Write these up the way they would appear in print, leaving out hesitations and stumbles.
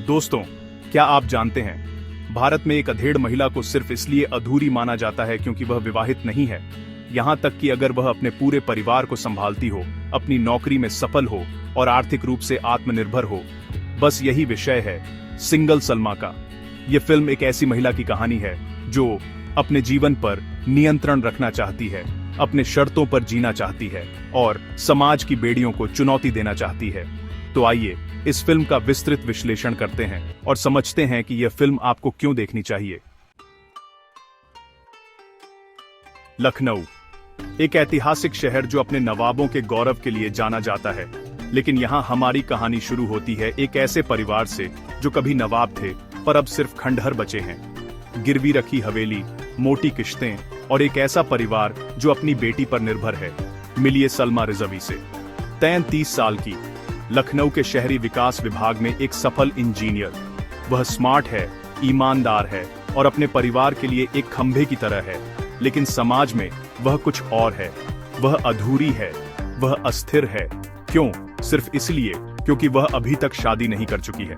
दोस्तों, क्या आप जानते हैं भारत में एक अधेड़ महिला को सिर्फ इसलिए अधूरी माना जाता है क्योंकि वह विवाहित नहीं है। यहाँ तक कि अगर वह अपने पूरे परिवार को संभालती हो, अपनी नौकरी में सफल हो और आर्थिक रूप से आत्मनिर्भर हो। बस यही विषय है सिंगल सलमा का। ये फिल्म एक ऐसी महिला की कहानी है जो अपने जीवन पर नियंत्रण रखना चाहती है, अपने शर्तों पर जीना चाहती है और समाज की बेड़ियों को चुनौती देना चाहती है। तो आइए इस फिल्म का विस्तृत विश्लेषण करते हैं और समझते हैं कि यह फिल्म आपको क्यों देखनी चाहिए। लखनऊ एक ऐतिहासिक शहर जो अपने नवाबों के गौरव के लिए जाना जाता है। लेकिन यहाँ हमारी कहानी शुरू होती है एक ऐसे परिवार से जो कभी नवाब थे पर अब सिर्फ खंडहर बचे हैं। गिरवी रखी हवेली, मोटी किश्तें और एक ऐसा परिवार जो अपनी बेटी पर निर्भर है। मिलिए सलमा रिजवी से। 33 साल की, लखनऊ के शहरी विकास विभाग में एक सफल इंजीनियर। वह स्मार्ट है, ईमानदार है और अपने परिवार के लिए एक खंभे की तरह है। लेकिन समाज में वह कुछ और है। वह अधूरी है, वह अस्थिर है। क्यों? सिर्फ इसलिए क्योंकि वह अभी तक शादी नहीं कर चुकी है।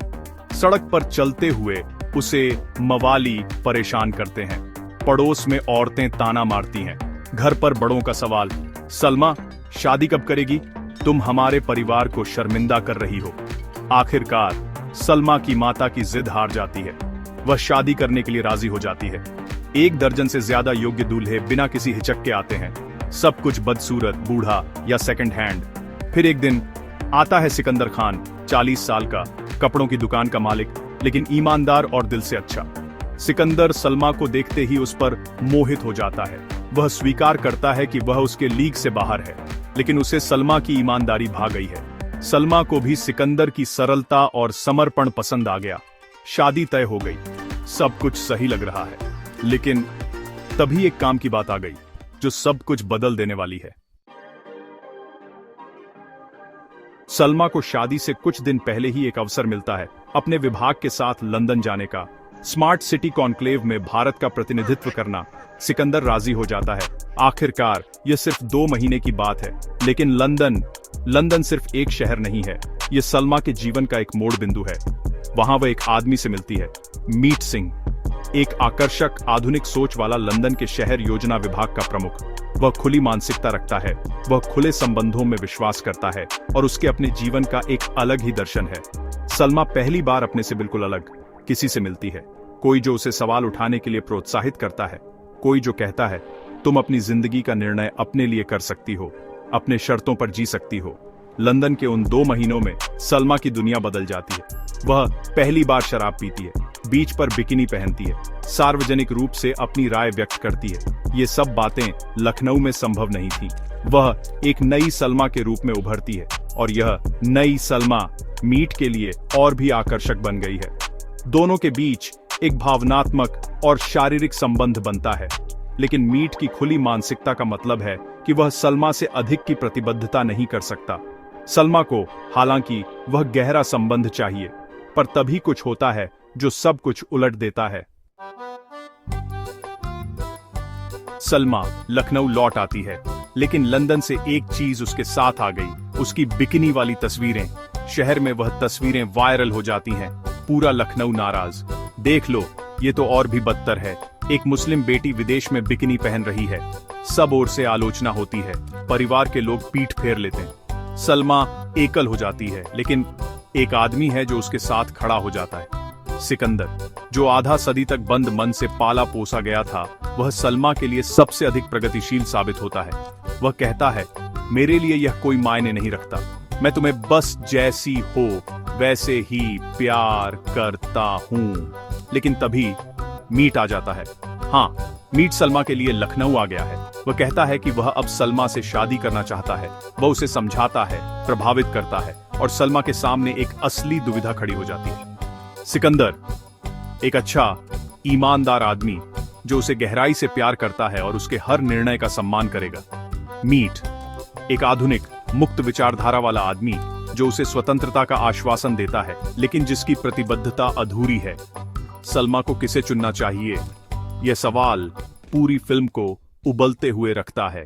सड़क पर चलते हुए उसे मवाली परेशान करते हैं। पड़ोस में औरतें ताना मारती हैं। घर पर बड़ों का सवाल, सलमा शादी कब करेगी? तुम हमारे परिवार को शर्मिंदा कर रही हो। आखिरकार सलमा की माता की जिद हार जाती है। वह शादी करने के लिए राजी हो जाती है। 1 दर्जन से ज्यादा योग्य दूल्हे बिना किसी हिचक के आते हैं। सब कुछ बदसूरत, बूढ़ा या सेकंड हैंड। फिर एक दिन आता है सिकंदर खान, 40 साल का, कपड़ों की दुकान का मालिक, लेकिन ईमानदार और दिल से अच्छा। सिकंदर सलमा को देखते ही उस पर मोहित हो जाता है। वह स्वीकार करता है कि वह उसके लीग से बाहर है, लेकिन उसे सलमा की ईमानदारी भा गई है। सलमा को भी सिकंदर की सरलता और समर्पण पसंद आ गया। शादी तय हो गई, सब कुछ सही लग रहा है। लेकिन तभी एक काम की बात आ गई जो सब कुछ बदल देने वाली है। सलमा को शादी से कुछ दिन पहले ही एक अवसर मिलता है अपने विभाग के साथ लंदन जाने का। स्मार्ट सिटी कॉन्क्लेव में भारत का प्रतिनिधित्व करना। सिकंदर राजी हो जाता है। आखिरकार यह सिर्फ 2 महीने की बात है, लेकिन लंदन सिर्फ एक शहर नहीं है, यह सलमा के जीवन का एक मोड़ बिंदु है। वहां वह एक आदमी से मिलती है, मीट सिंह, एक आकर्षक आधुनिक सोच वाला लंदन के शहर योजना विभाग का प्रमुख। वह खुली मानसिकता रखता है, वह खुले संबंधों में विश्वास करता है और उसके अपने जीवन का एक अलग ही दर्शन है। सलमा पहली बार अपने से बिल्कुल अलग किसी से मिलती है। कोई जो उसे सवाल उठाने के लिए प्रोत्साहित करता है, कोई जो कहता है तुम अपनी जिंदगी का निर्णय अपने लिए कर सकती हो, अपने शर्तों पर जी सकती हो। लंदन के उन 2 महीनों में सलमा की दुनिया बदल जाती है। वह पहली बार शराब पीती है, बीच पर बिकिनी पहनती है, सार्वजनिक रूप से अपनी राय व्यक्त करती है। ये सब बातें लखनऊ में संभव नहीं थी। वह एक नई सलमा के रूप में उभरती है और यह नई सलमा मीट के लिए और भी आकर्षक बन गई है। दोनों के बीच एक भावनात्मक और शारीरिक संबंध बनता है। लेकिन मीट की खुली मानसिकता का मतलब है कि वह सलमा से अधिक की प्रतिबद्धता नहीं कर सकता। सलमा को हालांकि वह गहरा संबंध चाहिए, पर तभी कुछ होता है जो सब कुछ उलट देता है। सलमा लखनऊ लौट आती है, लेकिन लंदन से एक चीज उसके साथ आ गई, उसकी बिकिनी वाली तस्वीरें। शहर में वह तस्वीरें वायरल हो जाती हैं। पूरा लखनऊ नाराज। देख लो, ये तो और भी बदतर है। एक मुस्लिम बेटी विदेश में बिकिनी पहन रही है। सब ओर से आलोचना होती है। परिवार के लोग पीठ फेर लेते हैं। सलमा एकल हो जाती है, लेकिन एक आदमी है जो उसके साथ खड़ा हो जाता है। सिकंदर, जो आधा सदी तक बंद मन से पाला पोसा गया था, वह सलमा के लिए सबसे अधिक प्रगतिशील साबित होता है। वह कहता है, मेरे लिए यह कोई मायने नहीं रखता, मैं तुम्हें बस जैसी हो वैसे ही प्यार करता हूं। लेकिन तभी मीट आ जाता है। हाँ, मीट सलमा के लिए लखनऊ आ गया है। वह कहता है कि वह अब सलमा से शादी करना चाहता है। वह उसे समझाता है, प्रभावित करता है और सलमा के सामने एक असली दुविधा खड़ी हो जाती है। सिकंदर, एक अच्छा ईमानदार आदमी जो उसे गहराई से प्यार करता है और उसके हर निर्णय का सम्मान करेगा। मीट, एक आधुनिक मुक्त विचारधारा वाला आदमी जो उसे स्वतंत्रता का आश्वासन देता है, लेकिन जिसकी प्रतिबद्धता अधूरी है। सलमा को किसे चुनना चाहिए? यह सवाल पूरी फिल्म को उबलते हुए रखता है।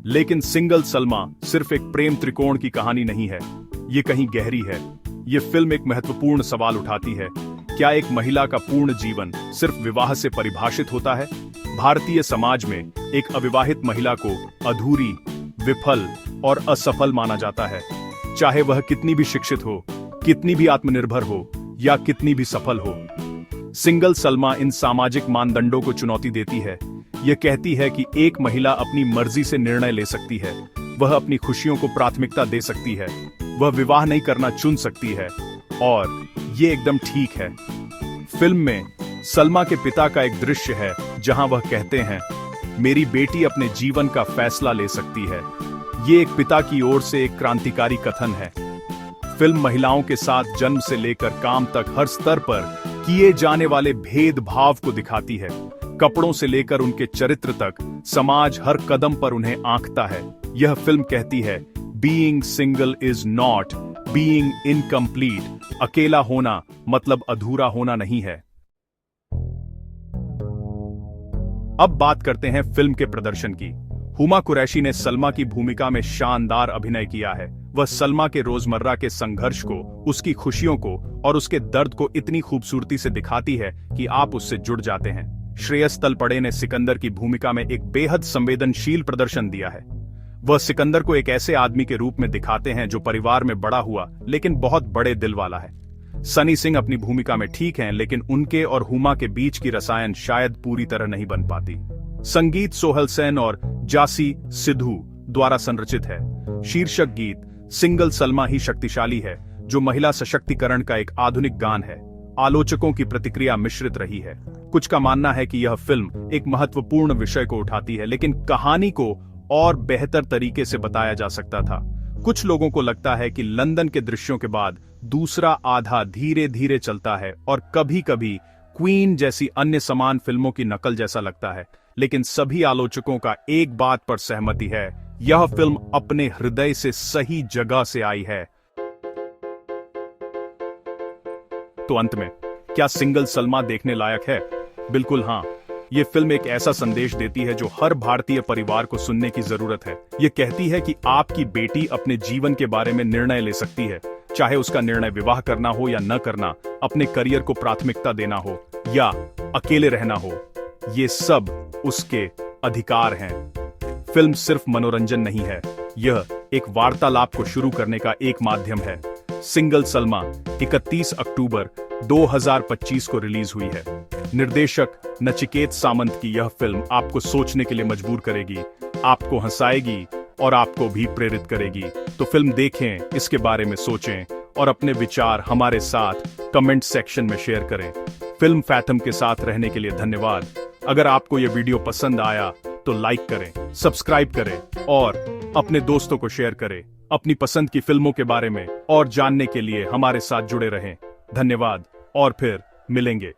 लेकिन सिंगल सलमा सिर्फ एक प्रेम त्रिकोण की कहानी नहीं है। ये कहीं गहरी है। ये फिल्म एक महत्वपूर्ण सवाल उठाती है, क्या एक महिला का पूर्ण जीवन सिर्फ विवाह से परिभाषित होता है? भारतीय समाज में एक अविवाहित महिला को अधूरी, विफल और असफल माना जाता है, चाहे वह कितनी भी शिक्षित हो, कितनी भी आत्मनिर्भर हो या कितनी भी सफल हो। सिंगल सलमा इन सामाजिक मानदंडों को चुनौती देती है। यह कहती है कि एक महिला अपनी मर्जी से निर्णय ले सकती है, वह अपनी खुशियों को प्राथमिकता दे सकती है, वह विवाह नहीं करना चुन सकती है, और ये एकदम ठीक है। फिल्म में सलमा के पिता का एक दृश्य है जहां वह कहते हैं, मेरी बेटी अपने जीवन का फैसला ले सकती है। ये एक पिता की ओर से एक क्रांतिकारी कथन है। फिल्म महिलाओं के साथ जन्म से लेकर काम तक हर स्तर पर किए जाने वाले भेदभाव को दिखाती है। कपड़ों से लेकर उनके चरित्र तक समाज हर कदम पर उन्हें आंकता है। यह फिल्म कहती है, being single is not being incomplete. अकेला होना मतलब अधूरा होना नहीं है। अब बात करते हैं फिल्म के प्रदर्शन की। हुमा कुरैशी ने सलमा की भूमिका में शानदार अभिनय किया है। वह सलमा के रोजमर्रा के संघर्ष को, उसकी खुशियों को और उसके दर्द को इतनी खूबसूरती से दिखाती है कि आप उससे जुड़ जाते हैं। श्रेयस तलपड़े ने सिकंदर की भूमिका में एक बेहद संवेदनशील प्रदर्शन दिया है। वह सिकंदर को एक ऐसे आदमी के रूप में दिखाते हैं जो परिवार में बड़ा हुआ लेकिन बहुत बड़े दिल वाला है। सनी सिंह अपनी भूमिका में ठीक हैं, लेकिन उनके और हुमा के बीच की रसायन शायद पूरी तरह नहीं बन पाती। संगीत सोहेल सेन और जासी सिद्धू द्वारा संरचित है। शीर्षक गीत सिंगल सलमा ही शक्तिशाली है, जो महिला सशक्तिकरण का एक आधुनिक गान है। आलोचकों की प्रतिक्रिया मिश्रित रही है। कुछ का मानना है कि यह फिल्म एक महत्वपूर्ण विषय को उठाती है, लेकिन कहानी को और बेहतर तरीके से बताया जा सकता था। कुछ लोगों को लगता है कि लंदन के दृश्यों के बाद दूसरा आधा धीरे धीरे चलता है और कभी कभी क्वीन जैसी अन्य समान फिल्मों की नकल जैसा लगता है। लेकिन सभी आलोचकों का एक बात पर सहमति है, यह फिल्म अपने हृदय से सही जगह से आई है। तो अंत में, क्या सिंगल सलमा देखने लायक है? बिल्कुल हाँ। ये फिल्म एक ऐसा संदेश देती है जो हर भारतीय परिवार को सुनने की जरूरत है। ये कहती है कि आपकी बेटी अपने जीवन के बारे में निर्णय ले सकती है, चाहे उसका निर्णय विवाह करना हो या न करना, अपने करियर को प्राथमिकता देना हो या अकेले रहना हो, ये सब उसके अधिकार हैं। फिल्म सिर्फ मनोरंजन नहीं है, यह एक वार्तालाप को शुरू करने का एक माध्यम है। सिंगल सलमा 31 अक्टूबर 2025 को रिलीज हुई है। निर्देशक नचिकेत सामंत की यह फिल्म आपको सोचने के लिए मजबूर करेगी, आपको हंसाएगी और आपको भी प्रेरित करेगी। तो फिल्म देखें, इसके बारे में सोचें और अपने विचार हमारे साथ कमेंट सेक्शन में शेयर करें। फिल्म फैथम के साथ रहने के लिए धन्यवाद। अगर आपको यह वीडियो पसंद आया तो लाइक करें, सब्सक्राइब करें और अपने दोस्तों को शेयर करें। अपनी पसंद की फिल्मों के बारे में और जानने के लिए हमारे साथ जुड़े रहें। धन्यवाद और फिर मिलेंगे।